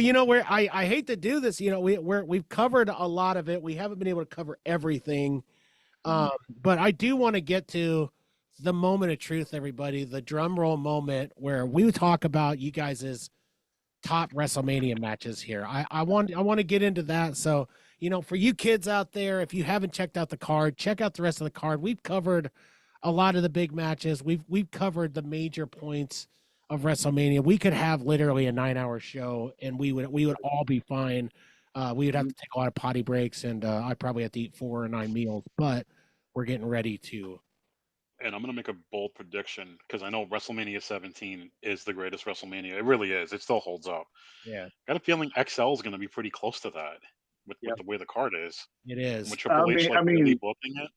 Well, I hate to do this. We've covered a lot of it. We haven't been able to cover everything. But I do want to get to the moment of truth, everybody, the drum roll moment where we talk about you guys' top WrestleMania matches here. I want to get into that. So, for you kids out there, if you haven't checked out the card, check out the rest of the card. We've covered a lot of the big matches. We've covered the major points of WrestleMania. We could have literally a 9-hour show and we would all be fine. We would have to take a lot of potty breaks and I probably have to eat 4 or 9 meals, but we're getting ready to. And I'm going to make a bold prediction because I know WrestleMania 17 is the greatest WrestleMania. It really is. It still holds up. Yeah, Got a feeling XL is going to be pretty close to that with Yep. the way the card is. it And with is. Triple H really booking it.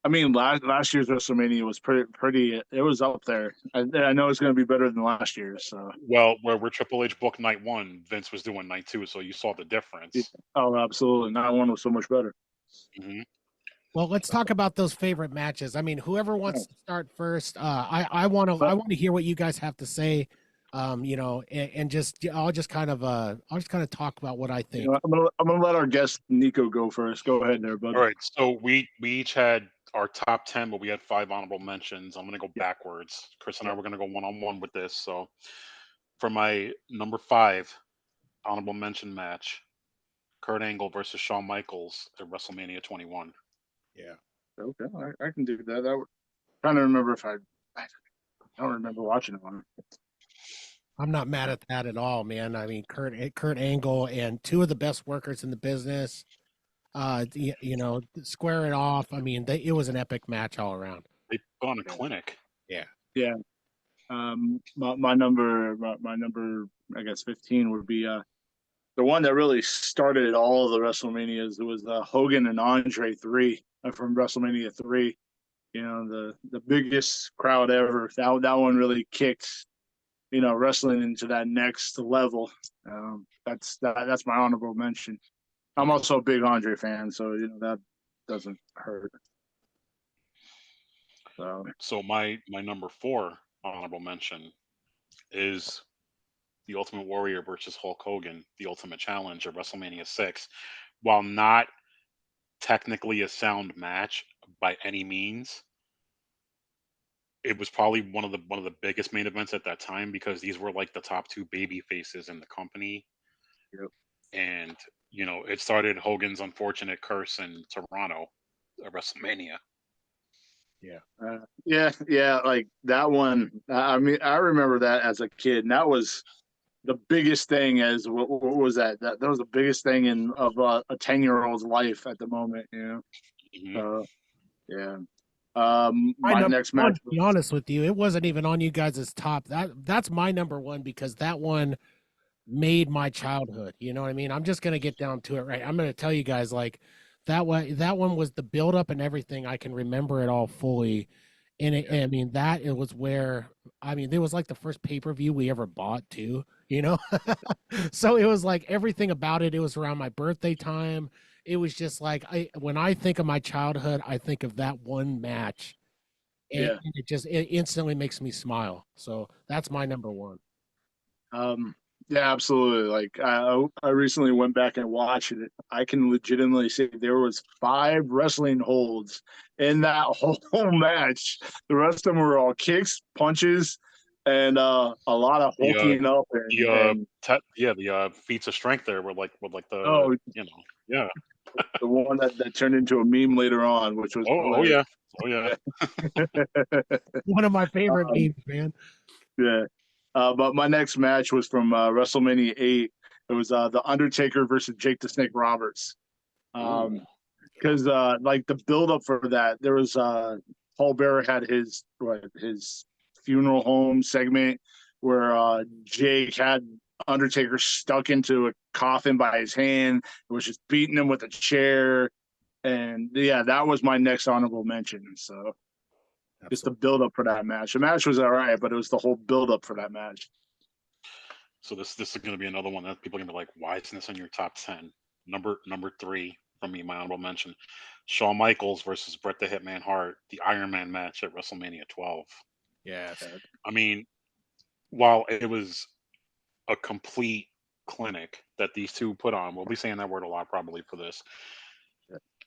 I mean, last year's WrestleMania was pretty. It was up there. I know it's going to be better than last year's. So. Well, where Triple H booked night 1, Vince was doing night 2, so you saw the difference. Oh, absolutely. Night 1 was so much better. Mm-hmm. Well, let's talk about those favorite matches. I mean, whoever wants to start first, I want to hear what you guys have to say. And just I'll just kind of talk about what I think. I'm gonna let our guest Nico go first. Go ahead there, buddy. All right, so we each had our top 10, but we had 5 honorable mentions. I'm gonna go backwards. Kris and I were gonna go one-on-one with this. So for my number 5 honorable mention match, Kurt Angle versus Shawn Michaels at WrestleMania 21. Yeah. Okay, I can do that. I'm trying to remember if I don't remember watching it one. I'm not mad at that at all, man. I mean, Kurt Angle and 2 of the best workers in the business. Square it off. I mean, it was an epic match all around. They put on a clinic. Yeah. My number, I guess 15 would be the one that really started all of the WrestleManias. It was Hogan and Andre 3 from WrestleMania 3. The biggest crowd ever. That one really kicked, wrestling into that next level. That's my honorable mention. I'm also a big Andre fan, so that doesn't hurt. So my number 4 honorable mention is the Ultimate Warrior versus Hulk Hogan, the Ultimate Challenge at WrestleMania 6. While not technically a sound match by any means, it was probably one of the biggest main events at that time because these were like the top 2 baby faces in the company. Yep. And it started Hogan's unfortunate curse in Toronto at WrestleMania. Yeah, like that one. I mean, I remember that as a kid, and that was the biggest thing. As what was that? That was the biggest thing of a 10-year-old's life at the moment. Mm-hmm. Yeah. My next match. To be honest with you, it wasn't even on you guys' top. That's my number 1 because that one made my childhood. You know what I mean? I'm just gonna get down to it, right? I'm gonna tell you guys like that one was the build up and everything. I can remember it all fully. And it was where it was like the first pay-per-view we ever bought too, So it was like everything about it. It was around my birthday time. It was just like when I think of my childhood, I think of that one match. And it instantly makes me smile. So that's my number 1. Yeah, absolutely. Like I recently went back and watched it. I can legitimately say there was 5 wrestling holds in that whole match. The rest of them were all kicks, punches, and a lot of hulking up. The feats of strength there were like the yeah. The one that turned into a meme later on, which was oh yeah. One of my favorite memes, man. Yeah. But my next match was from WrestleMania 8. It was The Undertaker versus Jake the Snake Roberts. Because like the build up for that, there was Paul Bearer had his funeral home segment where Jake had Undertaker stuck into a coffin by his hand. It was just beating him with a chair. And yeah, that was my next honorable mention. So just the build up for that match. The match was all right, but it was the whole build up for that match. So this is going to be another one that people are going to be like, why isn't this on your top 10? Number 3 from me, my honorable mention, Shawn Michaels versus Bret the Hitman Hart, the Iron Man match at WrestleMania 12. Yeah. I mean, while it was a complete clinic that these two put on, we'll be saying that word a lot probably for this.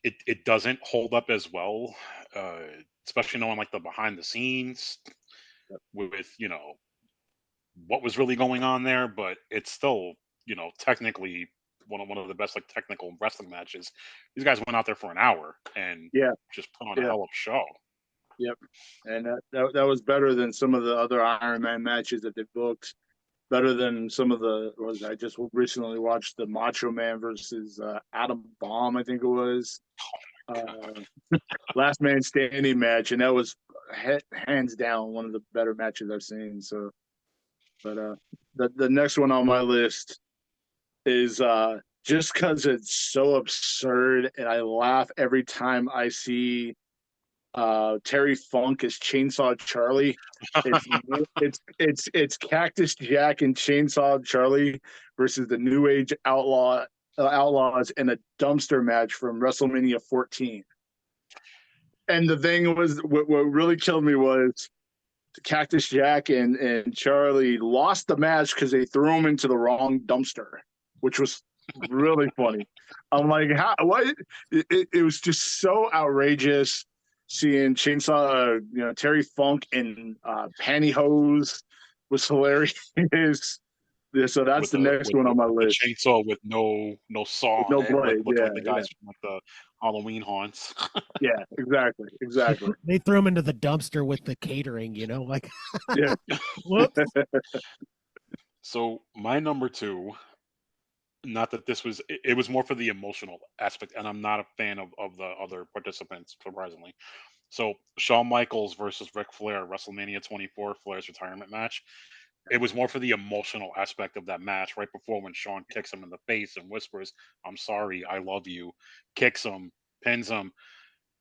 It doesn't hold up as well, uh, especially knowing like the behind the scenes with what was really going on there. But it's still technically one of the best like technical wrestling matches. These guys went out there for an hour and Yeah, just put on a yeah, hell of a show. yep. And that was better than some of the other Iron Man matches that they booked. Better than some of the I just recently watched the Macho Man versus Adam Bomb, I think it was. Last man standing match, and that was hands down one of the better matches I've seen. So, but the next one on my list is just because it's so absurd, and I laugh every time I see Terry Funk as Chainsaw Charlie. It's Cactus Jack and Chainsaw Charlie versus the New Age Outlaws in a dumpster match from WrestleMania 14. And the thing was, what really killed me was Cactus Jack and Charlie lost the match because they threw him into the wrong dumpster, which was really funny. I'm like, how? What? It was just so outrageous seeing Chainsaw, Terry Funk in pantyhose was hilarious. So that's the next one on my list. The chainsaw with no saw With no on it, blade, with yeah, like the guys from like the Halloween haunts. Yeah, exactly. They threw him into the dumpster with the catering, like Yeah. whoops. So my number two, not that this was, it was more for the emotional aspect, and I'm not a fan of the other participants, surprisingly. So Shawn Michaels versus Ric Flair, WrestleMania 24, Flair's retirement match. It was more for the emotional aspect of that match right before when Shawn kicks him in the face and whispers, "I'm sorry, I love you," kicks him, pins him,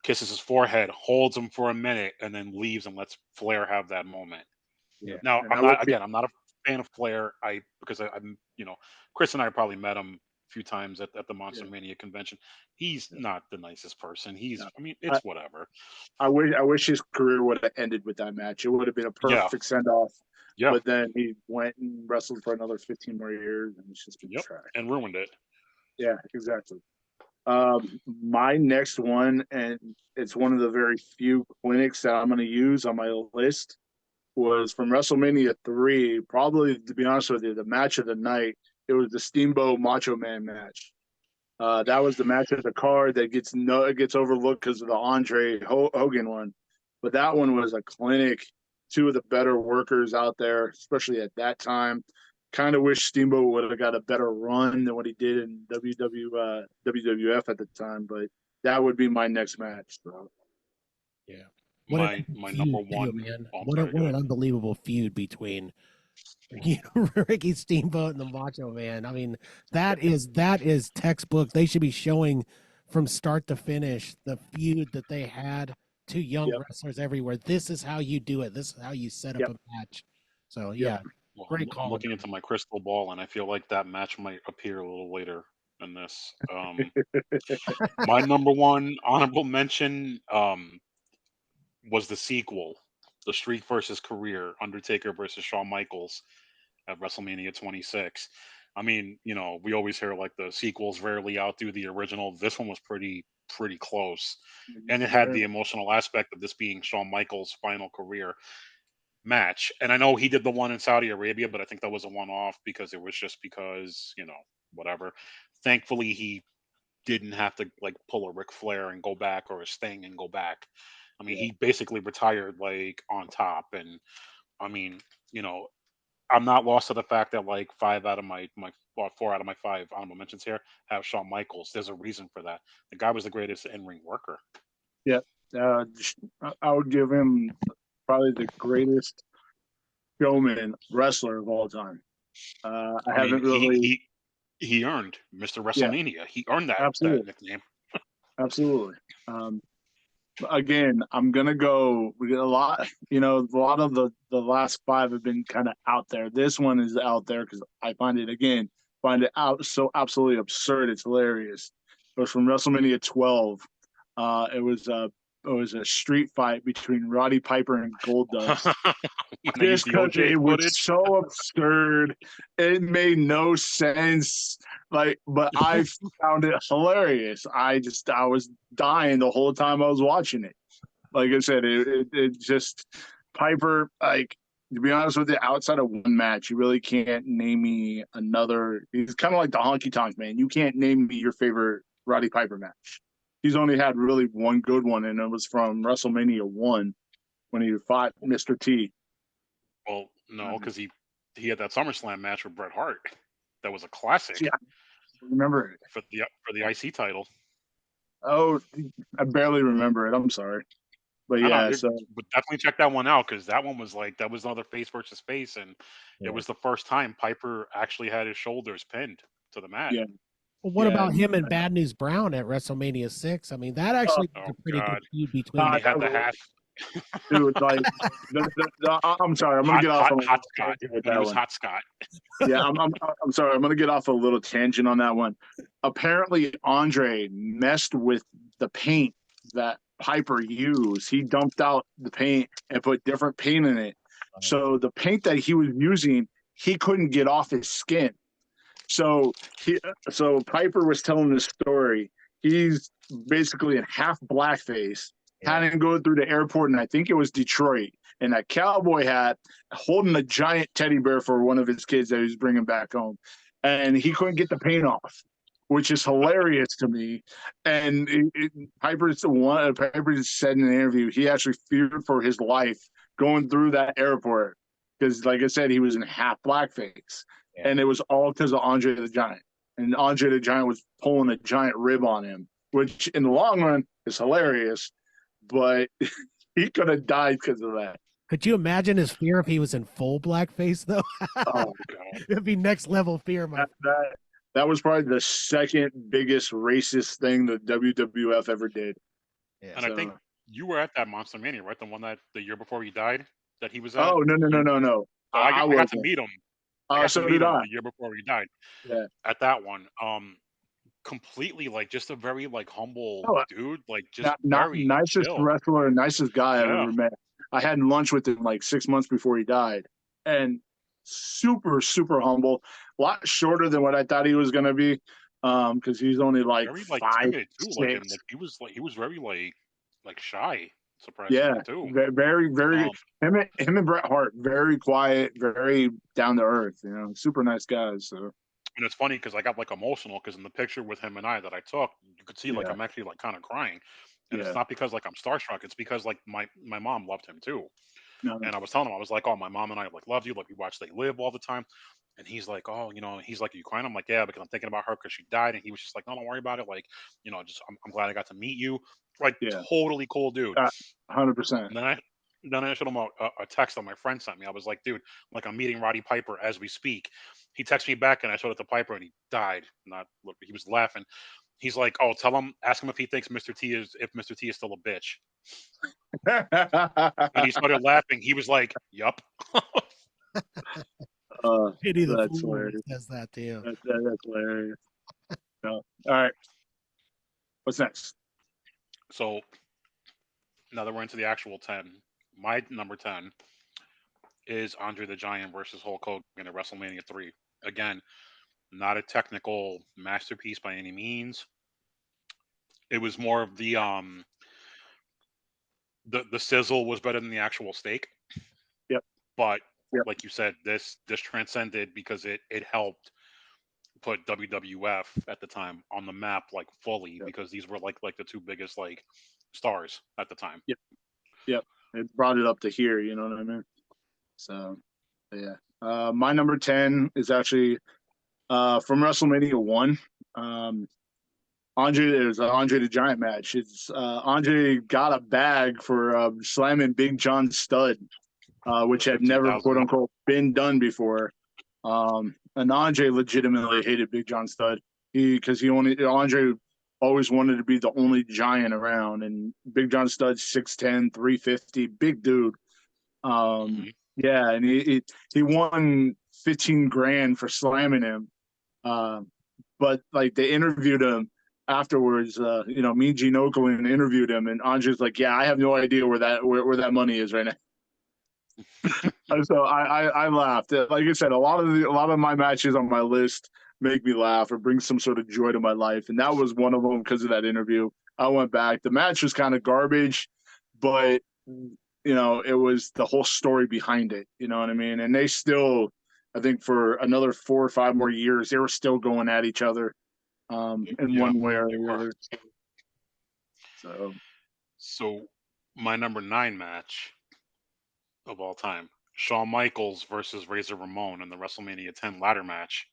kisses his forehead, holds him for a minute, and then leaves and lets Flair have that moment. Yeah. Now, And I'm not a fan of Flair. Because I'm, Kris and I probably met him a few times at the Monster Mania convention. He's not the nicest person. I mean, it's whatever. I wish his career would have ended with that match. It would have been a Yeah. perfect send off. Yeah. But then he went and wrestled for another 15 more years, and it's just been trash. And ruined it. Yeah, exactly. My next one, and it's one of the very few clinics that I'm going to use on my list, was from WrestleMania 3. Probably, to be honest with you, the match of the night. It was the Steamboat Macho Man match. That was the match of the card that gets overlooked because of the Andre Hogan one. But that one was a clinic. Two of the better workers out there, especially at that time. Kind of wish Steamboat would have got a better run than what he did in WWF at the time. But that would be my next match. So. Yeah. My number one, man. What an unbelievable feud between Ricky Steamboat and the Macho Man. I mean, that is textbook. They should be showing from start to finish the feud that they had. Two young wrestlers everywhere. This is how you do it. This is how you set up a match. So great call. I'm looking into my crystal ball, and I feel like that match might appear a little later in this. My number one honorable mention was the sequel, The Streak versus Career, Undertaker versus Shawn Michaels at WrestleMania 26. I mean, we always hear like the sequels rarely outdo the original. This one was pretty close, and it had the emotional aspect of this being Shawn Michaels' final career match. And I know he did the one in Saudi Arabia, but I think that was a one-off because it was just because whatever. Thankfully, he didn't have to like pull a Ric Flair and go back, or a Sting and go back. I mean, he basically retired like on top. And I mean, I'm not lost to the fact that like 4 out of my 5 honorable mentions here have Shawn Michaels. There's a reason for that. The guy was the greatest in-ring worker. Yeah, I would give him probably the greatest showman wrestler of all time. I haven't really. He earned Mr. WrestleMania. Yeah, he earned that nickname. Absolutely. Again, I'm gonna go. We get a lot. A lot of the last 5 have been kind of out there. This one is out there because I find it out so absolutely absurd. It's hilarious. It was from WrestleMania 12. It was street fight between Roddy Piper and Goldust. When they used Just the because OJ it was footage. so absurd, it made no sense. Like, but I found it hilarious. I was dying the whole time I was watching it. Like I said, it just Piper. Like, to be honest with you, outside of one match, you really can't name me another. He's kind of like the Honky Tonk Man. You can't name me your favorite Roddy Piper match. He's only had really one good one, and it was from WrestleMania 1 when he fought Mr. T. Well, no, because he had that SummerSlam match with Bret Hart. That was a classic. Yeah, remember it for the IC title. Oh, I barely remember it. I'm sorry, but yeah. But definitely check that one out, because that one was that was another face versus face, and it was the first time Piper actually had his shoulders pinned to the mat. Yeah. Well, what about him and Bad News Brown at WrestleMania 6? I mean, that actually was a pretty good feud between them. He had the half. Dude, like, I'm sorry. I'm gonna get off. Hot Scott. It was Hot Scott. Yeah, I'm sorry. I'm gonna get off a little tangent on that one. Apparently, Andre messed with the paint that Piper used. He dumped out the paint and put different paint in it. So the paint that he was using, he couldn't get off his skin. So Piper was telling the story. He's basically in half blackface. Had him go through the airport, and I think it was Detroit, in a cowboy hat, holding a giant teddy bear for one of his kids that he was bringing back home. And he couldn't get the paint off, which is hilarious to me. And Piper said in an interview he actually feared for his life going through that airport because, like I said, he was in half blackface. Yeah. And it was all because of Andre the Giant. And Andre the Giant was pulling a giant rib on him, which in the long run is hilarious. But he could have died because of that. Could you imagine his fear if he was in full blackface, though? Oh, God. It'd be next level fear, man. That was probably the second biggest racist thing that WWF ever did. Yeah. And I think you were at that Monster Mania, right? The one that the year before he died that he was at? Oh, no. So I got to meet him. So did I. The year before he died. Yeah. At that one. Completely just a very humble dude, just very nicest chill. Wrestler, nicest guy I've ever met. I had lunch with him 6 months before he died, and super humble. A lot shorter than what I thought he was gonna be, because he's only very, 5'6". He was very shy, surprisingly too. Very him and Bret Hart, very quiet, very down to earth. Super nice guys. So. And it's funny because I got emotional because in the picture with him and I that I took, you could see I'm actually kind of crying, and it's not because I'm starstruck. It's because my mom loved him too, and I was telling him, I was like, oh, my mom and I love you, we watch They Live all the time, and he's like, oh, he's like, are you crying? I'm like, yeah, because I'm thinking about her because she died, and he was just like, no, don't worry about it, just I'm glad I got to meet you, totally cool dude, 100%. And then I showed him a text that my friend sent me. I was like, dude, I'm meeting Roddy Piper as we speak. He texted me back, and I showed it to Piper, and he died. He was laughing. He's like, oh, ask him if he thinks Mr. T is still a bitch. And he started laughing. He was like, yup. Pity the fool who says that to you. That's hilarious. All right. What's next? So now that we're into the actual 10, my number 10 is Andre the Giant versus Hulk Hogan at WrestleMania 3. Again, not a technical masterpiece by any means. It was more of the sizzle was better than the actual steak. Yep. But like you said, this transcended because it helped put WWF at the time on the map fully, because these were the two biggest stars at the time. Yep. It brought it up to here, you know what I mean? So yeah. My number 10 is actually from WrestleMania 1. It was an Andre the Giant match. It's Andre got a bag for slamming Big John Studd, which had never, quote unquote, been done before. And Andre legitimately hated Big John Studd Andre always wanted to be the only giant around, and Big John Studd's 6'10", 350, big dude. Yeah, and he won $15,000 for slamming him. But they interviewed him afterwards, me and Gene Okerlund interviewed him, and Andre's like, "Yeah, I have no idea where that money is right now." And so I laughed. Like I said, a lot of my matches on my list make me laugh or bring some sort of joy to my life, and that was one of them because of that interview. I went back. The match was kind of garbage, but it was the whole story behind it. You know what I mean? And they still, I think, for another 4 or 5 more years, they were still going at each other, in one way or the other. So my number 9 match of all time, Shawn Michaels versus Razor Ramon in the WrestleMania 10 ladder match,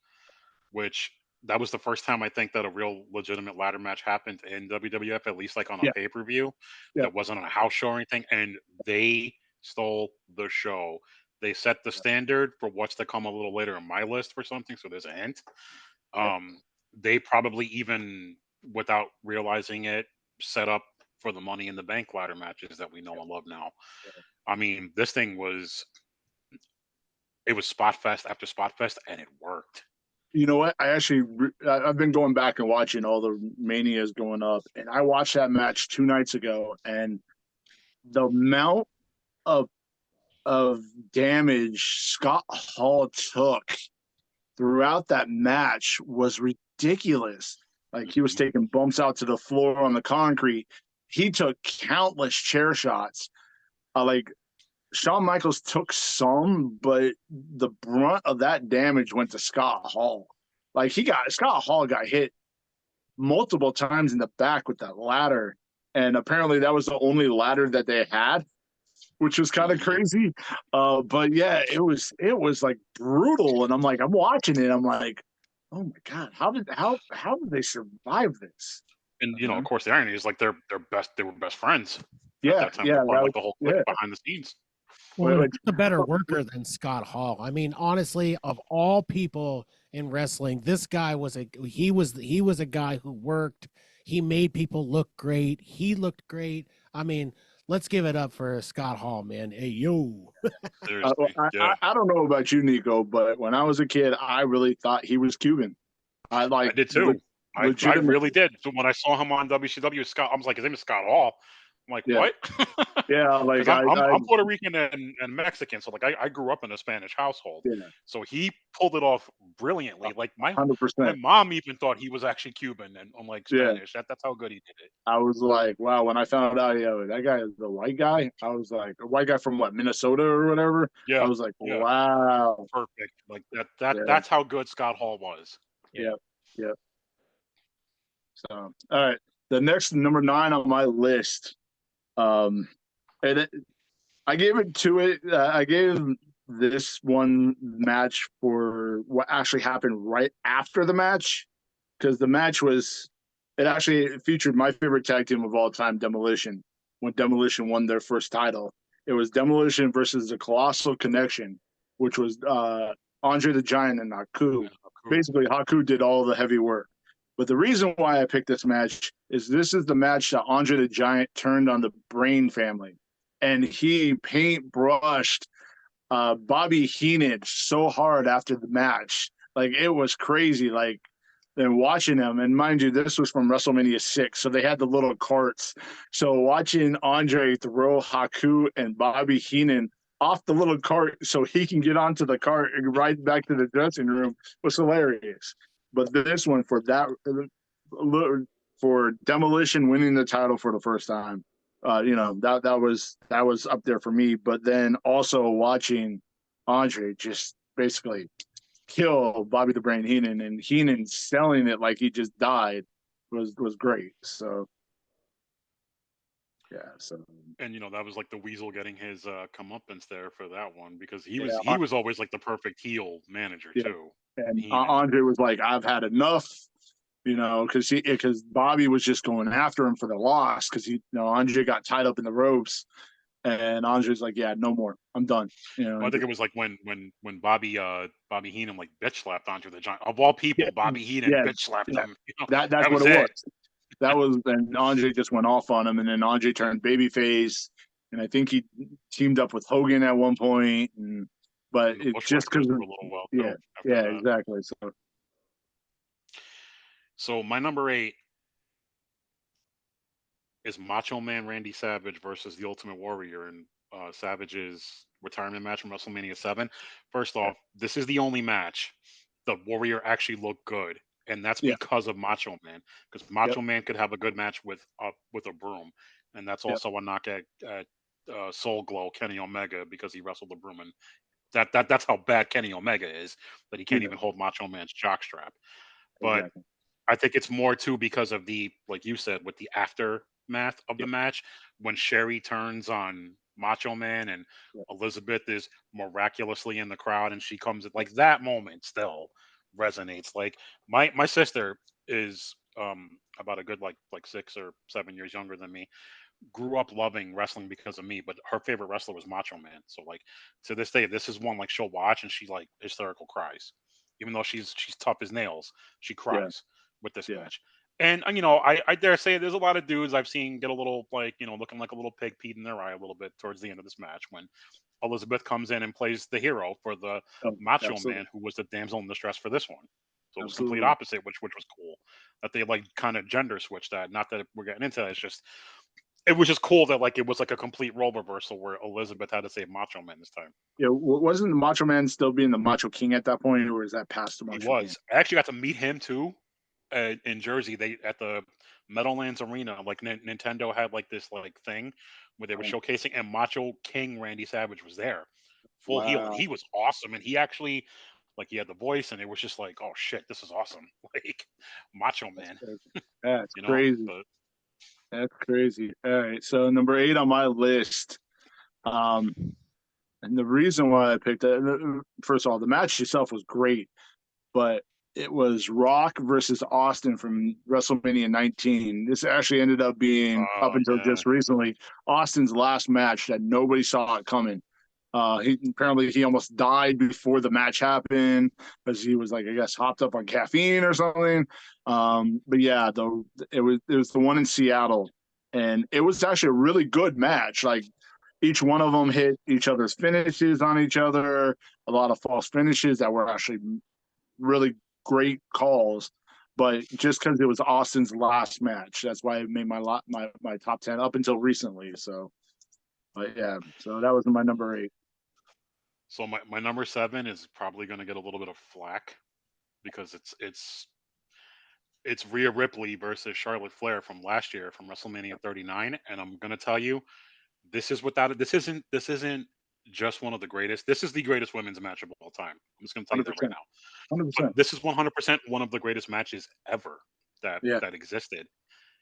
which that was the first time I think that a real legitimate ladder match happened in WWF, at least like on a pay-per-view that wasn't on a house show or anything. And they stole the show. They set the standard for what's to come a little later on my list for something. So there's a hint. They probably even, without realizing it, set up for the Money in the Bank ladder matches that we know and love now. I mean, this thing it was spot fest after spot fest, and it worked. You know what? I've been going back and watching all the Manias going up, and I watched that match 2 nights ago, and the amount of damage Scott Hall took throughout that match was ridiculous. Like, he was taking bumps out to the floor on the concrete. He took countless chair shots. Like, Shawn Michaels took some, but the brunt of that damage went to Scott Hall. Like, Scott Hall got hit multiple times in the back with that ladder, and apparently that was the only ladder that they had, which was kind of crazy. But yeah, it was like brutal, and I'm watching it, I'm like, oh my god, how did they survive this? And of course, the irony is like they were best friends. Yeah, at that time. Like the whole clique behind the scenes. Well, he's a better worker than Scott Hall. I mean, honestly, of all people in wrestling, this guy was a guy who worked. He made people look great. He looked great. I mean, let's give it up for Scott Hall, man. Hey, yo. I don't know about you, Nico, but when I was a kid, I really thought he was Cuban. I did too. I really did. So when I saw him on WCW, Scott, I was like, his name is Scott Hall. I'm like, what? Yeah, like I'm Puerto Rican and Mexican, so like I grew up in a Spanish household. Yeah. So he pulled it off brilliantly. Like my 100%. My mom even thought he was actually Cuban and I'm like Spanish. That's how good he did it. I was like, wow, when I found out that guy is the white guy, I was like, a white guy from what, Minnesota or whatever? Yeah. I was like, wow. Perfect. Like that's how good Scott Hall was. Yep. So, all right. The next number 9 on my list. I gave this one match for what actually happened right after the match, because the match it featured my favorite tag team of all time, Demolition, when Demolition won their first title. It was Demolition versus the Colossal Connection, which was Andre the Giant and Haku. Basically, Haku did all the heavy work. But the reason why I picked this match is this is the match that Andre the Giant turned on the Brain family. And he paintbrushed Bobby Heenan so hard after the match. Like, it was crazy. Like, and watching him, and mind you, this was from WrestleMania 6, so they had the little carts. So watching Andre throw Haku and Bobby Heenan off the little cart so he can get onto the cart and ride back to the dressing room was hilarious. But this one, for Demolition winning the title for the first time, that was up there for me. But then also watching Andre just basically kill Bobby the Brain Heenan, and Heenan selling it like he just died was great. So yeah, and that was like the Weasel getting his comeuppance there for that one, because he was always like the perfect heel manager too. And Andre was like, I've had enough, because Bobby was just going after him for the loss, because Andre got tied up in the ropes, and Andre's like, yeah, no more, I'm done. I think it was like when Bobby Heenan like bitch slapped Andre the Giant, of all people. Bobby Heenan bitch slapped him. That's what it was. That was, and Andre just went off on him, and then Andre turned babyface, and I think he teamed up with Hogan at one point, but it's just because exactly. So my number 8 is Macho Man Randy Savage versus the Ultimate Warrior in Savage's retirement match from WrestleMania 7. First Yeah. off, this is the only match the Warrior actually looked good, and that's Yeah. because of Macho Man. Because Yep. Macho Man could have a good match with a broom, and that's Yep. also a knock at Soul Glow Kenny Omega because he wrestled the broom, and that's how bad Kenny Omega is that he can't Yeah. even hold Macho Man's jockstrap. But Exactly. I think it's more too because of the, like you said, with the aftermath of the Yep. match when Sherry turns on Macho Man and Yep. Elizabeth is miraculously in the crowd and she comes, like that moment still resonates. Like my sister is about a good like 6 or 7 years younger than me, grew up loving wrestling because of me, but her favorite wrestler was Macho Man. So like to this day, this is one like she'll watch and she like hysterical cries, even though she's tough as nails. She Yeah. cries with this Yeah. match. And you know, I dare say there's a lot of dudes I've seen get a little like looking like a little pig peed in their eye a little bit towards the end of this match when Elizabeth comes in and plays the hero for the Oh, Macho absolutely. Man, who was the damsel in distress for this one. So it was complete Absolutely. opposite, which was cool that they like kind of gender switched that. Not that we're getting into that. It's just it was just cool that like it was like a complete role reversal where Elizabeth had to save Macho Man this time. Yeah. Wasn't the Macho Man still being the Macho King at that point, or is that past the He Macho King? was. I actually got to meet him too in Jersey. They at the Meadowlands Arena. Like Nintendo had like this like thing where they were Oh, showcasing, and Macho King Randy Savage was there, full heel, and wow. he was awesome. And he actually like he had the voice, and it was just like, oh shit, this is awesome. Like Macho That's Man, crazy. That's you know. crazy. But That's crazy. All right. So number 8 on my list. Um, and the reason why I picked it, first of all, the match itself was great, but it was Rock versus Austin from WrestleMania 19. This actually ended up being, up oh until yeah, just recently, Austin's last match that nobody saw it coming. He almost died before the match happened because he was like, I guess, hopped up on caffeine or something. But yeah, it was the one in Seattle, and it was actually a really good match. Like each one of them hit each other's finishes on each other, a lot of false finishes that were actually really great calls. But just because it was Austin's last match, that's why it made my top 10 up until recently. So, but yeah, so that was my number 8. so my number 7 is probably going to get a little bit of flack because it's Rhea Ripley versus Charlotte Flair from last year from WrestleMania 39, and I'm gonna tell you, this is without it. This isn't just one of the greatest. This is the greatest women's match of all time. I'm just gonna tell you that right 100%. now. But 100%. this is 100% one of the greatest matches ever that Yeah. that existed.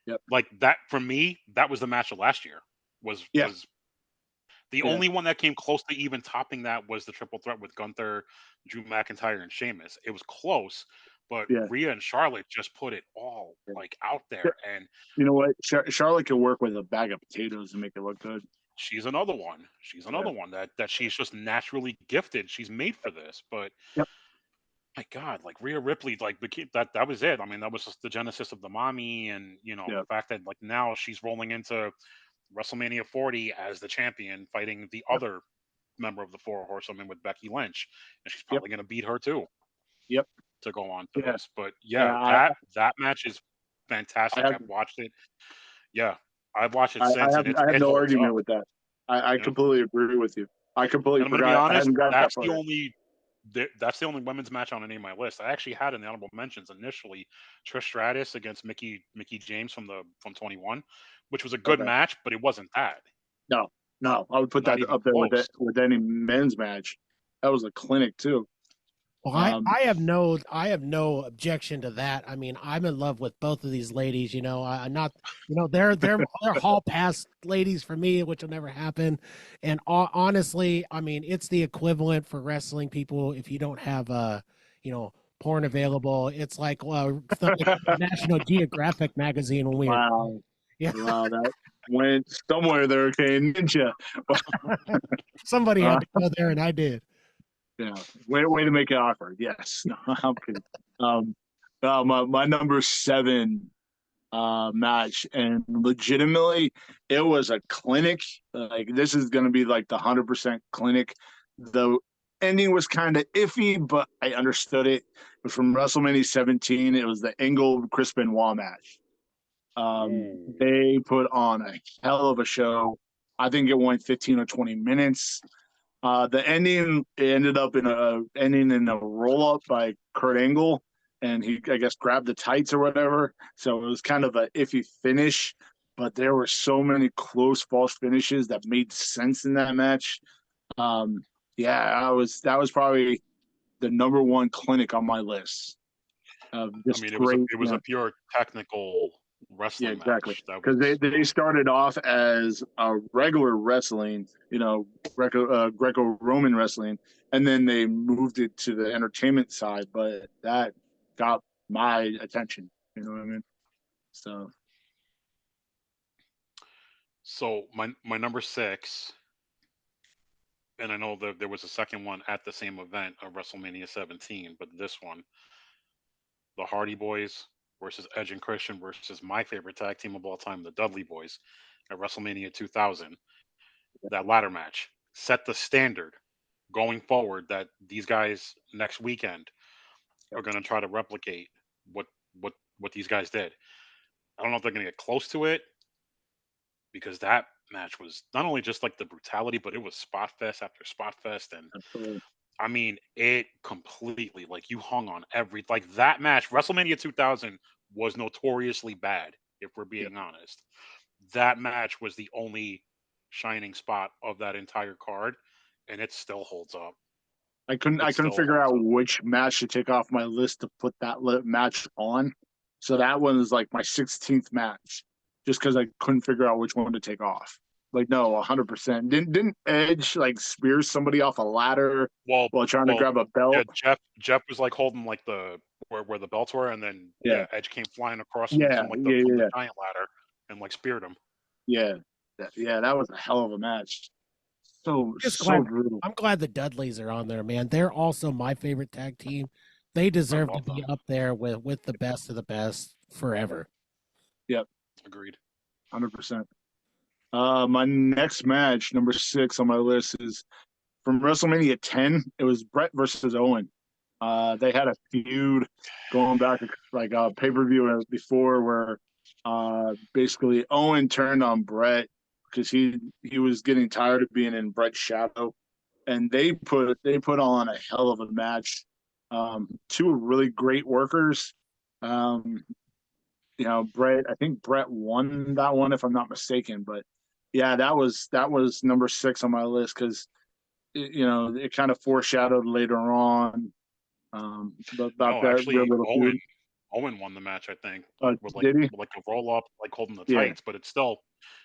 Yep. Like that for me, that was the match of last year. Was Yeah. was the Yeah. only one that came close to even topping that was the triple threat with Gunther, Drew McIntyre, and Sheamus. It was close, but Yeah. Rhea and Charlotte just put it all Yeah. like out Yeah. there, and You know what? Charlotte can work with a bag of potatoes and make it look good. she's another one. She's Yeah. another one that she's just naturally gifted. She's made for this. But Yep. my God, like Rhea Ripley, like that was it. I mean, that was just the genesis of the mommy, and the Yep. fact that like now she's rolling into WrestleMania 40 as the champion, fighting the Yep. other member of the Four Horsewomen with Becky Lynch, and she's Yep. probably going to beat her too Yep. to go on to Yeah. this. But Yeah. yeah, that match is I fantastic. have I've watched it. Yeah, I've watched it I since, have and I have it no holds argument up. with that. I You know, completely agree with you. I completely and I'm going to be forgot. I honest, hadn't got that far. that's the only women's match on any of my list. I actually had in the honorable mentions initially Trish Stratus against Mickey James from 21, which was a good Okay. match, but it wasn't that. No. No. I would put Not that even up there close. with any men's match. That was a clinic too. Well, Um, I have no objection to that. I mean, I'm in love with both of these ladies. I'm not. They're hall pass ladies for me, which will never happen. And honestly, I mean, it's the equivalent for wrestling people if you don't have porn available. It's like National Geographic magazine when we were. wow. Yeah, Wow. That went somewhere there, okay, Ninja. somebody Uh, had to go there, and I did. yeah. Way to make it awkward. Yes. No, I'm kidding. Um, my number 7 match, and legitimately it was a clinic. Like this is going to be like the 100% clinic. The ending was kind of iffy, but I understood it. But from WrestleMania 17, it was the Angle Chris Benoit match. They put on a hell of a show. I think it went 15 or 20 minutes. The ending ended up in a roll up by Kurt Angle, and he, I guess, grabbed the tights or whatever. So it was kind of a iffy finish, but there were so many close false finishes that made sense in that match. That was probably the number one clinic on my list. I mean, it was a pure technical wrestling exactly. match. Because they started off as a regular wrestling, Greco-Roman wrestling, and then they moved it to the entertainment side. But that got my attention. You know what I mean? So my number 6, and I know that there was a second one at the same event of WrestleMania 17, but this one, the Hardy Boys versus Edge and Christian versus my favorite tag team of all time, the Dudley Boys, at WrestleMania 2000. That ladder match set the standard going forward that these guys next weekend are going to try to replicate what these guys did. I don't know if they're going to get close to it, because that match was not only just like the brutality, but it was spot fest after spot fest, and Absolutely. I mean, it completely, like, you hung on every, like, that match. WrestleMania 2000 was notoriously bad, if we're being honest. That match was the only shining spot of that entire card, and it still holds up. I couldn't figure out which match to take off my list to put that match on. So that one is like my 16th match, just because I couldn't figure out which one to take off. Like, no, 100%. Didn't Edge like spear somebody off a ladder while trying to grab a belt? Yeah, Jeff was like holding like the where the belts were, and then Edge came flying across from the giant ladder and like speared him. Yeah, that was a hell of a match. So brutal. I'm glad the Dudleys are on there, man. They're also my favorite tag team. They deserve to be up there with the best of the best forever. Yep. Agreed. 100%. My next match, number 6 on my list, is from WrestleMania 10. It was Brett versus Owen. They had a feud going back like a pay-per-view before, where basically Owen turned on Brett because he was getting tired of being in Brett's shadow, and they put on a hell of a match. Two really great workers. Brett, I think Brett won that one if I'm not mistaken, but yeah, that was number 6 on my list because it kind of foreshadowed later on actually, Owen won the match, I think, with like a roll up, like holding the tights. But it's still,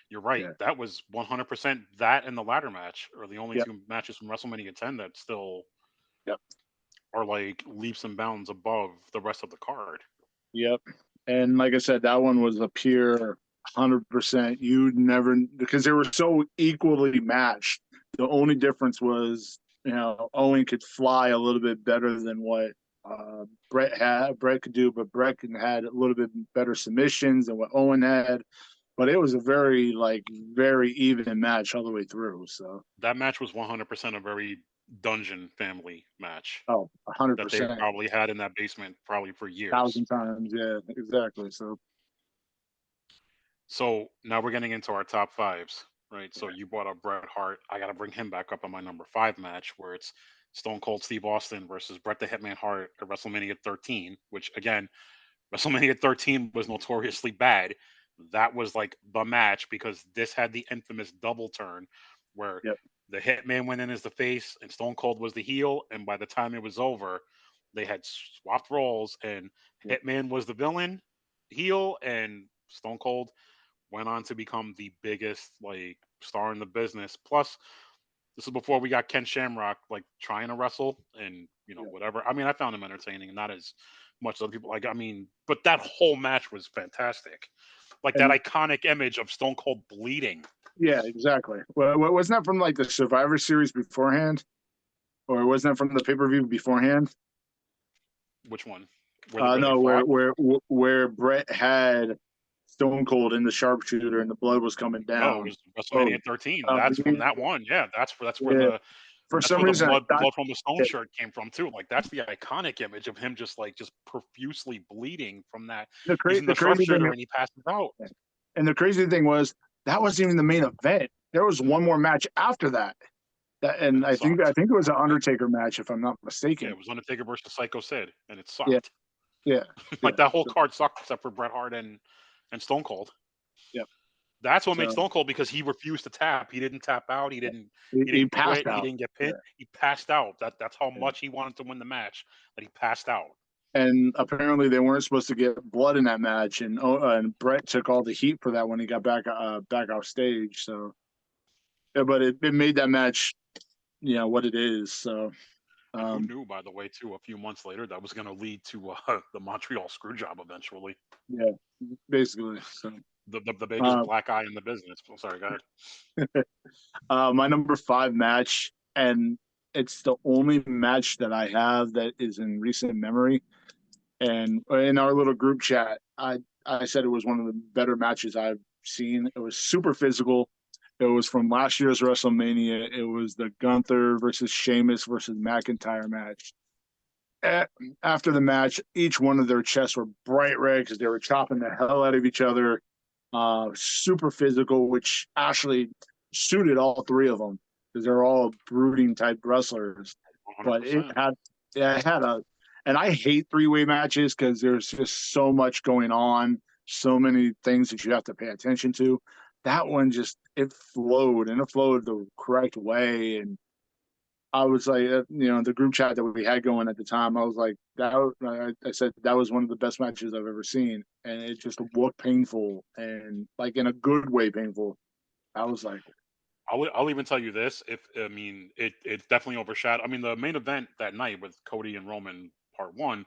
you're right. Yeah. That was 100% that, and the ladder match are the only 2 matches from WrestleMania 10 that still are like leaps and bounds above the rest of the card. Yep. And like I said, that one was a pure 100%. You'd never, because they were so equally matched. The only difference was, Owen could fly a little bit better than what Brett could do, but Brett had a little bit better submissions than what Owen had. But it was a very even match all the way through. So that match was 100% a very Dungeon family match. Oh, 100%. That they probably had in that basement probably for years. 1,000 times, yeah, exactly. So now we're getting into our top 5s, right? So you brought up Bret Hart. I got to bring him back up on my number 5 match, where it's Stone Cold Steve Austin versus Bret the Hitman Hart at WrestleMania 13, which again, WrestleMania 13 was notoriously bad. That was like the match because this had the infamous double turn where the Hitman went in as the face and Stone Cold was the heel. And by the time it was over, they had swapped roles and Hitman was the villain, heel, and Stone Cold went on to become the biggest like star in the business. Plus, this is before we got Ken Shamrock like trying to wrestle and whatever. I mean, I found him entertaining, not as much as other people. Like, I mean, but that whole match was fantastic. Like that iconic image of Stone Cold bleeding. Yeah, exactly. Well, wasn't that from like the Survivor Series beforehand, or wasn't that from the pay-per-view beforehand? Which one? Where Brett had Stone Cold in the sharpshooter and the blood was coming down. No, it was WrestleMania 13. That's from that one. Yeah, that's where the for That's some where the reason, blood from the stone shirt came from too. Like that's the iconic image of him just profusely bleeding from that. He's in the the crazy thing, sharpshooter and he passes out. and the crazy thing was that wasn't even the main event. There was one more match after that. And I think it was an Undertaker match, if I'm not mistaken. Yeah, it was Undertaker versus Psycho Sid, and it sucked. Yeah, yeah. Like that whole card sucked except for Bret Hart and Stone Cold. Yep. That's what made Stone Cold, because he refused to tap. He didn't tap out. He didn't passed quit. out. He didn't get pinned. He passed out. That's how much he wanted to win the match, that he passed out. And apparently they weren't supposed to get blood in that match, and Bret took all the heat for that when he got back off stage. So, yeah, but it made that match, what it is. So, who knew, by the way, too, a few months later, that was going to lead to the Montreal Screwjob eventually. Yeah, basically. So the biggest black eye in the business. I'm sorry, go ahead. My number 5 match, and it's the only match that I have that is in recent memory. And in our little group chat, I said it was one of the better matches I've seen. It was super physical. It was from last year's WrestleMania. It was the Gunther versus Sheamus versus McIntyre match. After the match, each one of their chests were bright red because they were chopping the hell out of each other. Super physical, which actually suited all three of them because they're all brooding type wrestlers. 100%. But it had a, and I hate 3-way matches because there's just so much going on, so many things that you have to pay attention to. That one it flowed the correct way. And I was like, the group chat that we had going at the time, I was like, I said that was one of the best matches I've ever seen. And it just looked painful, and like in a good way painful. I was like, I'll even tell you this. It definitely overshadowed. I mean, the main event that night with Cody and Roman Part 1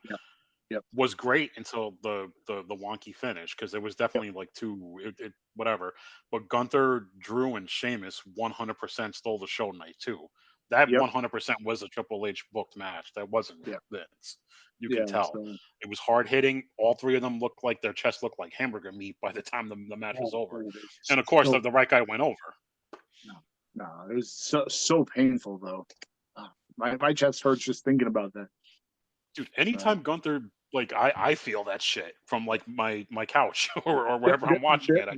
was great until the wonky finish, because there was definitely whatever. But Gunther, Drew, and Sheamus 100% stole the show tonight too. That 100% was a Triple H booked match. That wasn't Vince. You can tell. So it was hard hitting. All three of them looked like their chests looked like hamburger meat by the time the match was over. And of course, the right guy went over. No, it was so painful though. My chest hurts just thinking about that. Dude, anytime Gunther, I feel that shit from my couch or wherever I'm watching it.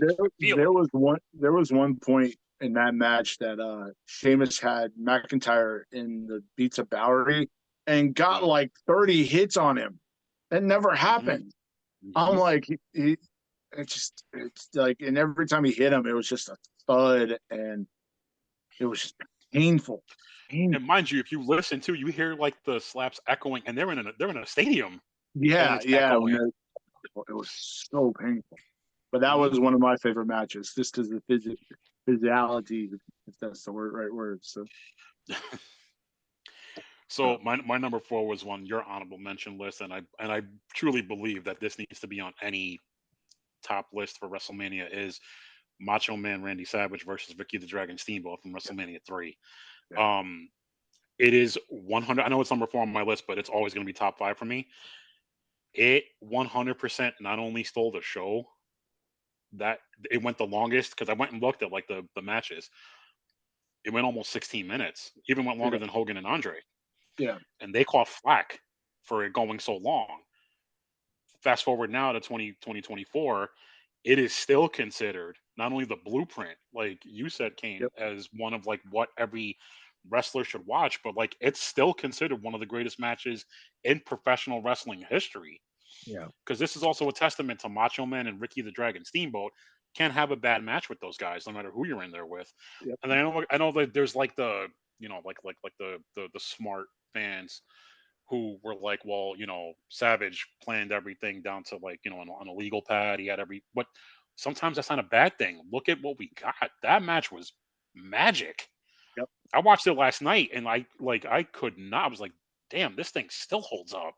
There was one point in that match that Sheamus had McIntyre in the Beats of Bowery and got like 30 hits on him. That never happened. Mm-hmm. I'm like, it's like, and every time he hit him, it was just a thud, and it was just painful. And mind you, if you listen to, you hear like the slaps echoing, and they're in a stadium. Yeah. It was so painful. But that was one of my favorite matches, just because the physicality, if that's the right word. So my number 4 was on your honorable mention list, and I truly believe that this needs to be on any top list for WrestleMania, is Macho Man Randy Savage versus Ricky the Dragon Steamboat from WrestleMania 3. Yeah. It is 100. I know it's number 4 on my list, but it's always going to be top 5 for me. It 100% not only stole the show, that it went the longest, because I went and looked at the matches. It went almost 16 minutes. Even went longer than Hogan and Andre. Yeah. And they caught flack for it going so long. Fast forward now to 2024, it is still considered not only the blueprint, like you said, Cain, as one of what every wrestler should watch, but it's still considered one of the greatest matches in professional wrestling history. Yeah. Because this is also a testament to Macho Man and Ricky the Dragon Steamboat. Can't have a bad match with those guys, no matter who you're in there with. Yep. And I know that there's the smart fans who were like, well, Savage planned everything down to on a legal pad. He had but sometimes that's not a bad thing. Look at what we got. That match was magic. Yep. I watched it last night, and I could not. I was like, damn, this thing still holds up.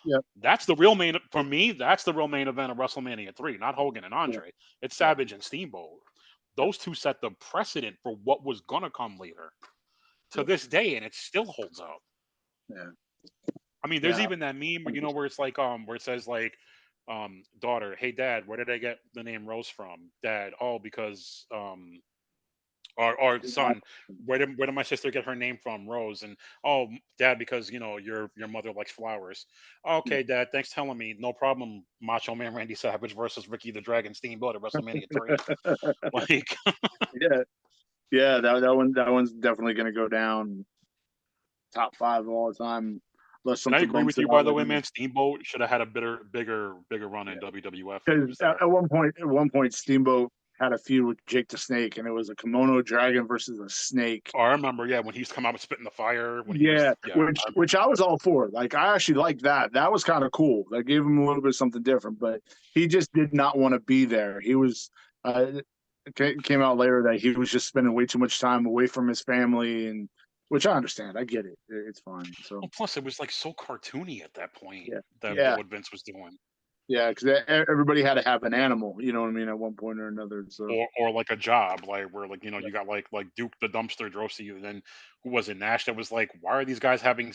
Yep. That's the real main for me. That's the real main event of WrestleMania 3, not Hogan and Andre. Yep. It's Savage and Steamboat. Those two set the precedent for what was gonna come later to this day, and it still holds up. Yeah. I mean, there's even that meme, where it's where it says daughter, hey dad, where did I get the name Rose from? Dad, oh, because Or son, where did my sister get her name from? Rose. And oh, dad, because your mother likes flowers. Okay, dad, thanks for telling me. No problem. Macho Man Randy Savage versus Ricky the Dragon Steamboat at WrestleMania 3. Like, Yeah, yeah, that one's definitely gonna go down top 5 of all time, unless and I something agree bumps with it you, by out. the Like, way, man. Steamboat should have had a bigger run in WWF when he because was there. at one point, Steamboat had a feud with Jake the Snake, and it was a kimono dragon versus a snake. Oh, I remember, yeah, when he used to come out with spitting the fire when he was, Yeah, yeah, which I was all for. Like, I actually liked that. That was kind of cool. That gave him a little bit of something different. But he just did not want to be there. He was. It came out later that he was just spending way too much time away from his family, and which I understand. I get it. It's fine. So well, plus it was like so cartoony at that point yeah, that yeah, what Vince was doing. yeah. Because everybody had to have an animal. You know what I mean? At one point or another. So Or like a job, like where like yeah, you got like Duke the Dumpster Drosy, and then who was it, Nash? That was like, why are these guys having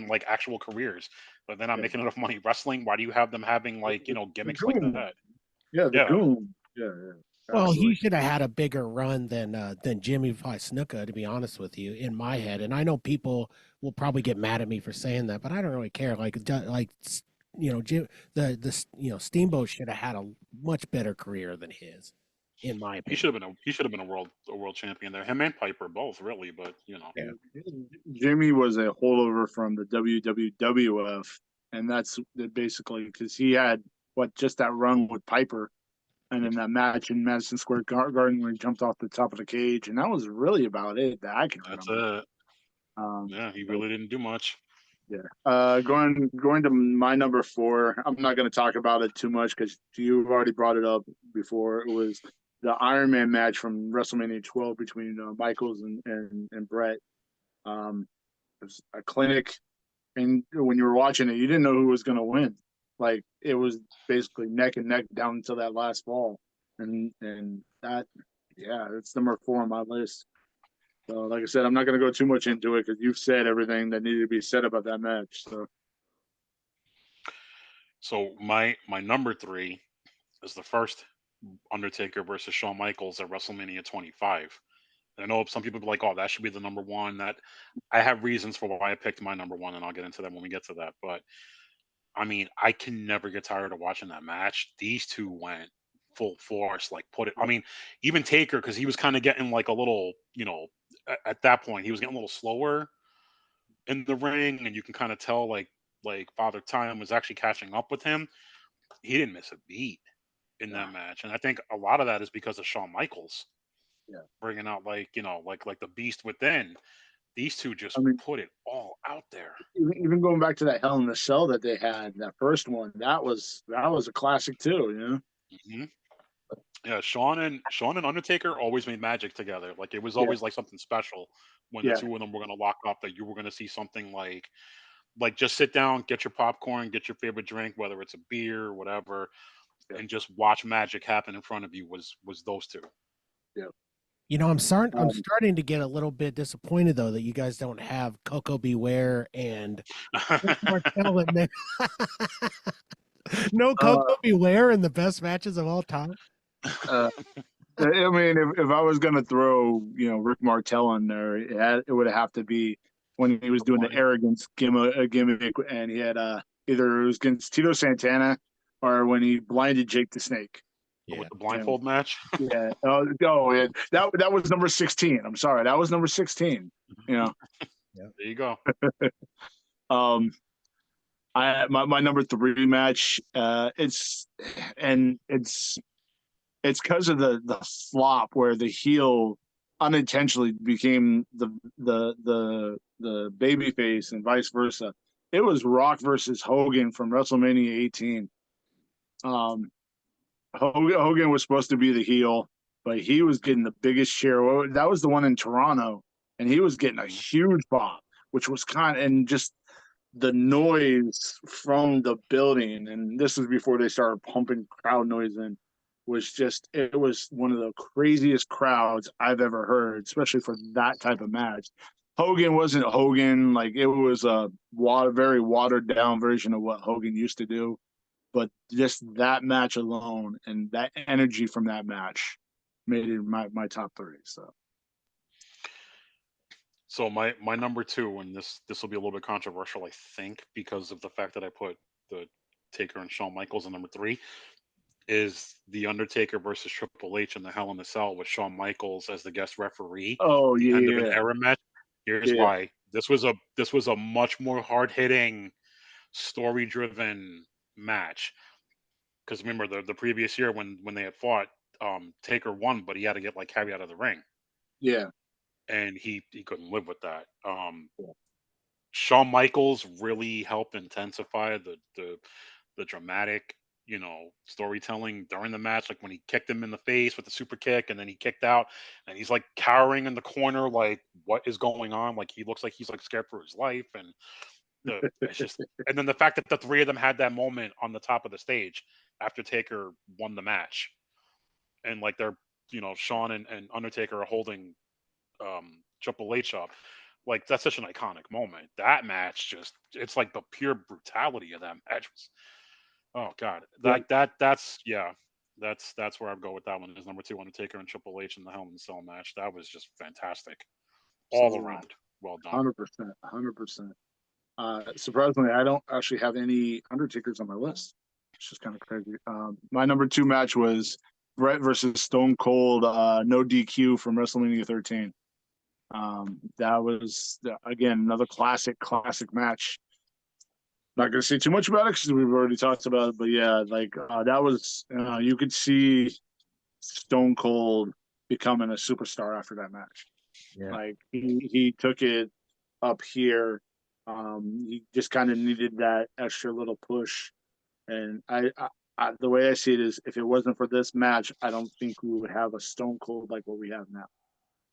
like actual careers, but they're not yeah. making enough money wrestling? Why do you have them having like The gimmicks like goon. that? Yeah, the Yeah, goon. Yeah, yeah. Well, he Absolutely. should have had a bigger run than Jimmy Snuka, to be honest with you, in my head. And I know people will probably get mad at me for saying that, but I don't really care. Jim, Steamboat should have had a much better career than his, in my he opinion. should have been a world champion there. Him and Piper both, really, but Yeah. Jimmy was a holdover from the WWF, and that's basically because he had just that run with Piper, and then that match in Madison Square Garden where he jumped off the top of the cage, and that was really about it that I can that's remember. it. Um, Yeah, he but really didn't do much. yeah, going to my number 4. I'm not going to talk about it too much because you already brought it up before. It was the Iron Man match from WrestleMania 12 between Michaels and Brett. It was a clinic, and when you were watching it, you didn't know who was going to win. Like, it was basically neck and neck down until that last fall, and that, yeah, it's number 4 on my list. So, like I said, I'm not going to go too much into it because you've said everything that needed to be said about that match. So, So my number 3 is the first Undertaker versus Shawn Michaels at WrestleMania 25. I know some people be like, "Oh, that should be the number one." That I have reasons for why I picked my number one, and I'll get into that when we get to that. But I mean, I can never get tired of watching that match. These two went full force, like put it. I mean, even Taker, because he was kind of getting like a little, at that point, he was getting a little slower in the ring, and you can kind of tell like Father Time was actually catching up with him. He didn't miss a beat in yeah, that match, and I think a lot of that is because of Shawn Michaels yeah. bringing out like the beast within. These two just I mean, put it all out there. even going back to that Hell in the Cell that they had, that first one, that was a classic too. You know? hmm Yeah, Shawn and Undertaker always made magic together. Like it was Yeah, always like something special when the yeah, two of them were gonna lock up. That you were gonna see something like just sit down, get your popcorn, get your favorite drink, whether it's a beer or whatever, yeah, and just watch magic happen in front of you. Was those two? yeah. I'm Um, starting to get a little bit disappointed though that you guys don't have Coco Beware and Martel in there. No uh, Coco Beware in the best matches of all time. uh, I mean, if I was gonna throw, Rick Martel on there, it would have to be when he was The doing the blind, arrogance gimmick, and he had either it was against Tito Santana or when he blinded Jake the Snake. with Yeah. the You know, blindfold match. yeah. Oh, yeah. That was number 16. I'm sorry, that was number 16. You know, Yeah. There you go. um, my number 3 match. It's because of the flop where the heel unintentionally became the baby face and vice versa. It was Rock versus Hogan from WrestleMania 18. Um, Hogan was supposed to be the heel, but he was getting the biggest share. That was the one in Toronto, and he was getting a Mhm. huge pop, which was and just the noise from the building, and this was before they started pumping crowd noise in, it was one of the craziest crowds I've ever heard, especially for that type of match. Hogan wasn't Hogan, like it was a very watered down version of what Hogan used to do, but just that match alone and that energy from that match made it my top 3. So So my number two, and this will be a little bit controversial, I think, because of the fact that I put the Taker and Shawn Michaels in number three, is the Undertaker versus Triple H in the Hell in a Cell with Shawn Michaels as the guest referee, Oh the end of an yeah, era match. Here's yeah, why. This was a much more hard hitting, story driven match. Because remember the previous year when they had fought, Taker won, but he had to get like carried out of the ring, yeah, and he couldn't live with that. yeah. Shawn Michaels really helped intensify the dramatic, storytelling during the match. Like when he kicked him in the face with the super kick, and then he kicked out, and he's like cowering in the corner, like what is going on? Like he looks like he's like scared for his life, and it's just, and then the fact that the three of them had that moment on the top of the stage after Taker won the match, and like they're, Shawn and Undertaker are holding Triple H up. Like that's such an iconic moment. That match just, it's like the pure brutality of that match was, oh god. Yeah. That's yeah. That's where I'd go with that one, is number two, Undertaker and Triple H in the Hell in a Cell match. That was just fantastic. All Absolutely. around. Well done. 100%, 100%. Surprisingly, I don't actually have any Undertakers on my list. It's just kind of crazy. My number two match was Brett versus Stone Cold, no DQ from WrestleMania 13. That was again another classic match. Not going to say too much about it because we've already talked about it, but yeah, like that was, you could see Stone Cold becoming a superstar after that match. Yeah. Like he took it up here. He just kind of needed that extra little push. And I, the way I see it is, if it wasn't for this match, I don't think we would have a Stone Cold like what we have now,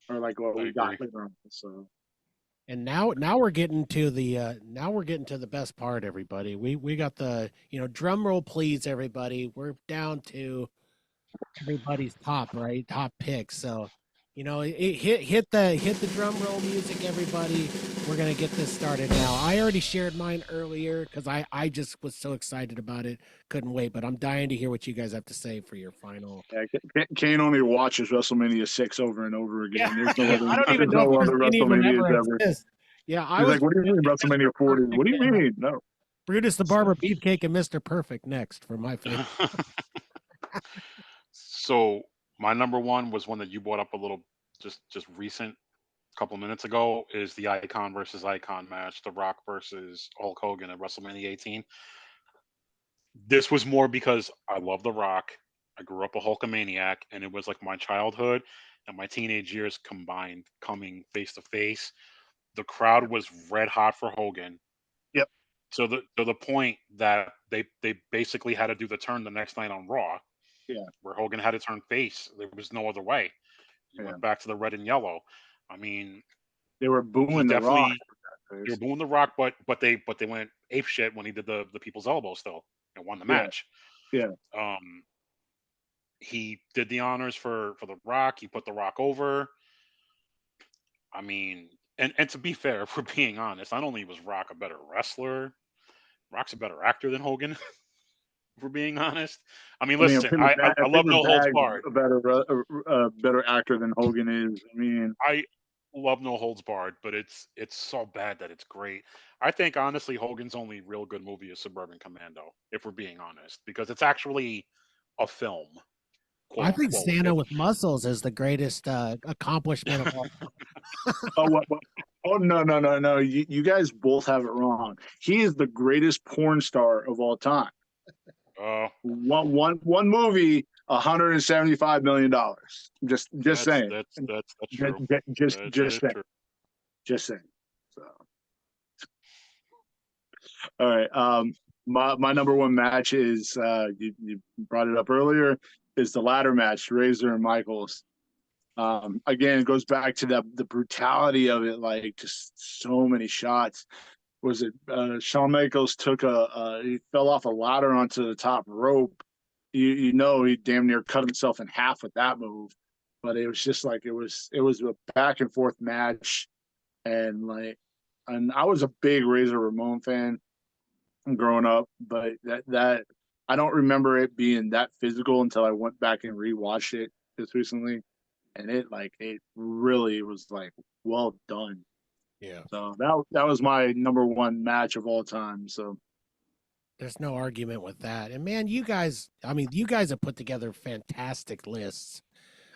or like what I we got agree. later on. So And now we're getting to the best part, everybody. We got the, drum roll please, everybody. We're down to everybody's top picks. So, hit the drum roll music, everybody. We're gonna get this started now. I already shared mine earlier because I just was so excited about it, couldn't wait. But I'm dying to hear what you guys have to say for your final. yeah, Kane only watches WrestleMania 6 over and over Yeah, again. There's no other, I don't even there's know no if other any of them WrestleManias ever ever. exist. Yeah, I He's was like, what do you mean WrestleMania 40? What do you mean? No. Brutus the Barber Beefcake and Mr. Perfect next for my favorite. So my number one was one that you brought up a little, just recent, couple minutes ago, is the Icon versus Icon match, The Rock versus Hulk Hogan at WrestleMania 18. This was more because I love The Rock. I grew up a Hulkamaniac, and it was like my childhood and my teenage years combined coming face to face. The crowd was red hot for Hogan. Yep. To the point that they basically had to do the turn the next night on Raw, Yeah. where Hogan had to turn face. There was no other way. He Yeah. went back to the red and yellow. I mean, They were he booing The Rock. definitely, they were booing The Rock, but they went ape shit when he did the people's elbow still and won the Yeah. match. Yeah. He did the honors for The Rock. He put The Rock over. I mean, and to be fair, if we're being honest, not only was Rock a better wrestler, Rock's a better actor than Hogan. If we're being honest, I mean, I mean, listen, I love No Holds Bag's Barred. a better actor than Hogan is. I mean, I love No Holds Barred, but it's so bad that it's great. I think honestly, Hogan's only real good movie is Suburban Commando, if we're being honest, because it's actually a film, quote I think unquote. Santa with muscles is the greatest accomplishment of all. what? Oh no! You guys both have it wrong. He is the greatest porn star of all time. Uh, One movie, $175 million. Just saying. that's true. Just That just is saying. true. Just saying. So, all right. My number one match is you brought it up earlier, is the ladder match, Razor and Michaels. Again, it goes back to the brutality of it, like just so many shots. Was it Shawn Michaels took he fell off a ladder onto the top rope. He damn near cut himself in half with that move. But it was just like it was a back and forth match, and I was a big Razor Ramon fan growing up, but that I don't remember it being that physical until I went back and rewatched it just recently, and it really was like well done. Yeah. So that was my number one match of all time. So There's no argument with that. And man, you guys have put together fantastic lists.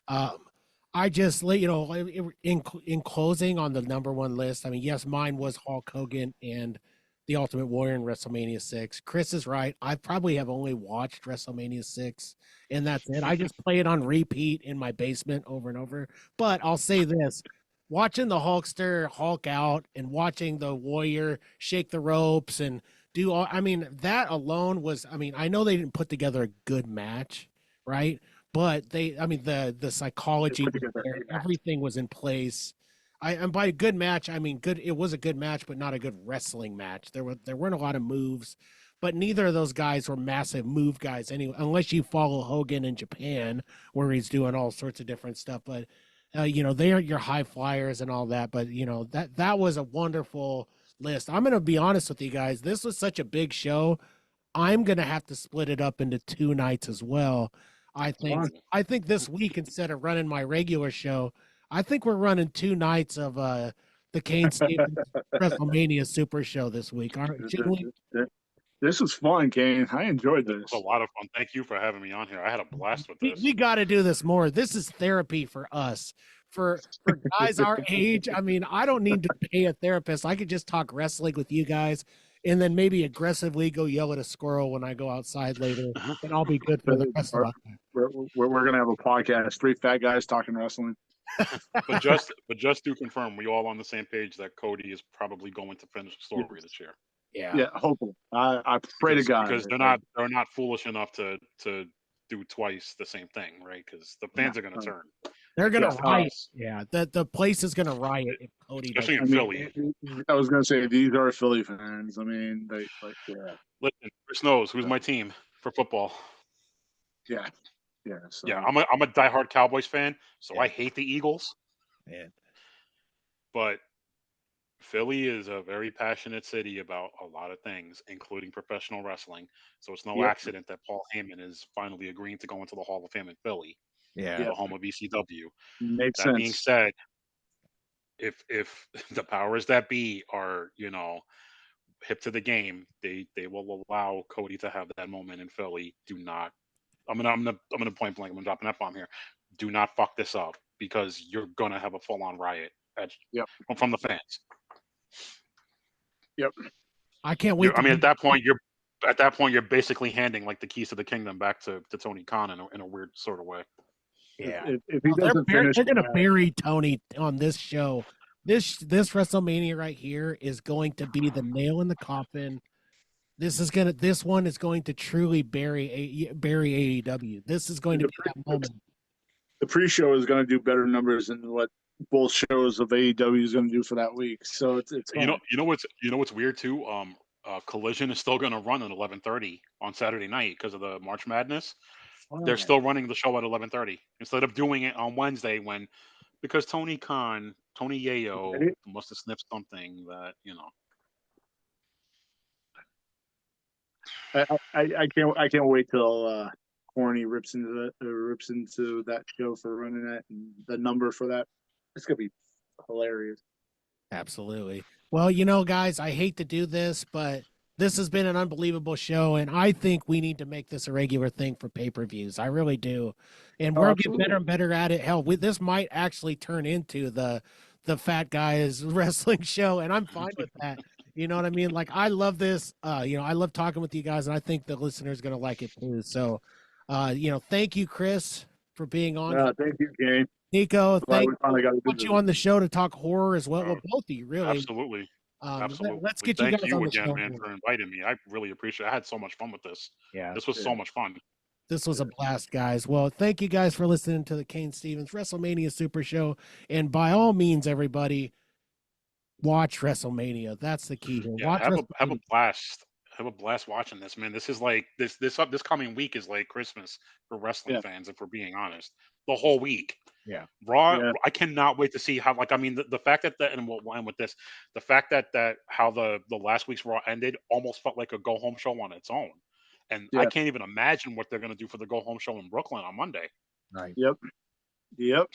Um, I just in closing on the number one list. I mean, yes, mine was Hulk Hogan and the Ultimate Warrior in WrestleMania 6. Kris is right. I probably have only watched WrestleMania 6, and that's it. I just play it on repeat in my basement over and over. But I'll say this: watching the Hulkster Hulk out and watching the Warrior shake the ropes and do all, I mean, that alone was, I mean, I know they didn't put together a good match, right? But the psychology was there, everything was in place. And by a good match, I mean good. It was a good match, but not a good wrestling match. There weren't a lot of moves, but neither of those guys were massive move guys anyway. Unless you follow Hogan in Japan, where he's doing all sorts of different stuff. But they are your high flyers and all that. But that was a wonderful list. I'm gonna be honest with you guys. This was such a big show. I'm gonna have to split it up into 2 nights as well. I think this week, instead of running my regular show, I think we're running 2 nights of the Cain Stevens WrestleMania Super Show this week. Aren't we? this was fun, Cain. I enjoyed This this. was a lot of fun. Thank you for having me on here. I had a blast with this. We got to do this more. This is therapy for us. For guys our age, I mean, I don't need to pay a therapist. I could just talk wrestling with you guys, and then maybe aggressively go yell at a squirrel when I go outside later, and I'll be good for the rest of us. We're gonna have a podcast, 3 fat guys talking wrestling. but just to confirm, we all on the same page that Cody is probably going to finish the story this year. Yeah, hopefully. I pray to God, because they're not foolish enough to do twice the same thing, right? Because the fans are going to turn. They're going to riot. Yeah, the place is going to riot if Cody especially in Philly. I was going to say, these are Philly fans. I mean, Listen, Kris knows who's my team for football. Yeah. So. Yeah, I'm a diehard Cowboys fan, so I hate the Eagles. Man. But Philly is a very passionate city about a lot of things, including professional wrestling. So it's no accident that Paul Heyman is finally agreeing to go into the Hall of Fame in Philly, the home of ECW. Makes that sense. being said, if the powers that be are hip to the game, they will allow Cody to have that moment in Philly. Do not. I'm gonna point blank. I'm dropping that bomb here. Do not fuck this up, because you're gonna have a full on riot from the fans. Yep. I can't wait. I mean, at that point, you're basically handing like the keys to the kingdom back to Tony Khan in a weird sort of way. Yeah. If he doesn't finish, they're going to bury Tony on this show. This WrestleMania right here is going to be the nail in the coffin. This one is going to truly bury AEW. This is going to be that moment. The pre-show is going to do better numbers than what both shows of AEW is going to do for that week. So it's you know what's weird too. Collision is still going to run at 11:30 on Saturday night because of the March Madness. They're still running the show at 11:30 instead of doing it on Wednesday because Tony Yayo must have sniffed something that I can't wait till Corny rips into that show for running that, and the number for that. It's gonna be hilarious. Absolutely. Well, guys, I hate to do this, but this has been an unbelievable show, and I think we need to make this a regular thing for pay-per-views. I really do. And we're getting better and better at it. Hell, this might actually turn into the Fat Guys wrestling show, and I'm fine with that. You know what I mean? Like, I love this. I love talking with you guys, and I think the listeners going to like it too. So, thank you, Kris, for being on. Thank you, Cain. Nico, thank you. Put you on the show to talk horror as well. Well, both of you, really. Absolutely. Absolutely. Let's get you guys on the show, man, for inviting me. I really appreciate it. I had so much fun with this. Yeah. This was so much fun. This was a blast, guys. Well, thank you guys for listening to the Cain Stevens WrestleMania Super Show. And by all means, everybody, watch WrestleMania. That's the key here. Yeah, have a blast. Have a blast watching this, man. This is like this coming week is like Christmas for wrestling fans, if we're being honest. The whole week. Yeah. Raw, I cannot wait to see how, the fact that and we'll end with this, the fact that how the last week's Raw ended almost felt like a go home show on its own. And I can't even imagine what they're going to do for the go home show in Brooklyn on Monday. Right. Yep.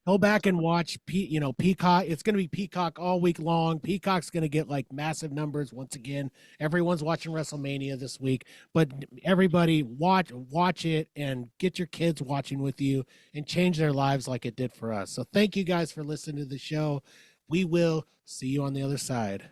Go back and watch Peacock. It's going to be Peacock all week long. Peacock's going to get like massive numbers once again. Everyone's watching WrestleMania this week, but everybody watch it and get your kids watching with you and change their lives like it did for us. So thank you guys for listening to the show. We will see you on the other side.